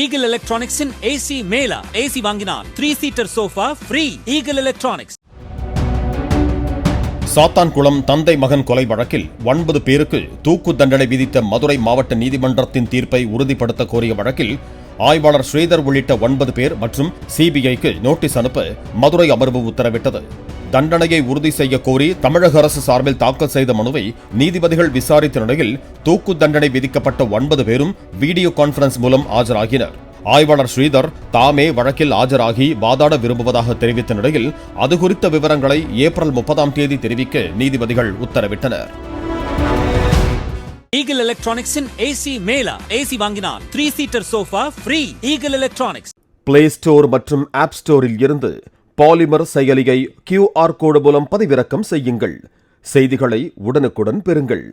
Eagle எலக்ட்ரானிக்ஸின் AC mela. AC வாங்கினால் three seater sofa free. Eagle electronics. Sathankulam தந்தை மகன் கொலை வழக்கில் 9 பேருக்கு தூக்கு தண்டனை விதித்த மதுரை மாவட்ட நீதிமன்றத்தின் தீர்ப்பை உறுதிப்படுத்த கோரிய வழக்கில் ஆய்வாளர் ஸ்ரீதர் உள்ளிட்ட 9 பேர் மற்றும் சிபிஐக்கு நோட்டீஸ் அனுப்ப மதுரை அமர்வு உத்தரவிட்டது. தண்டனையை உறுதி செய்ய கோரி தமிழக அரசு சார்பில் தாக்கல் செய்த மனுவை நீதிபதிகள் விசாரித்த நிலையில் தூக்கு தண்டனை விதிக்கப்பட்ட 9 பேரும் வீடியோ கான்பரன்ஸ் மூலம் ஆஜராகினர். ஆய்வாளர் ஸ்ரீதர் தாமே வழக்கில் ஆஜராகி வாதாட விரும்புவதாக தெரிவித்த நிலையில் அது குறித்த விவரங்களை ஏப்ரல் 30ஆம் தேதி தெரிவிக்க நீதிபதிகள் உத்தரவிட்டனர். ஈகிள் எலக்ட்ரானிக்ஸின் ஏசி மேலா. ஏசி வாங்கினால் three seater sofa free. Eagle electronics. Play store மற்றும் ஆப் ஸ்டோரில் இருந்து பாலிமர் செயலியை QR கோடு மூலம் பதிவிறக்கம் செய்யுங்கள். செய்திகளை உடனுக்குடன் பெறுங்கள்.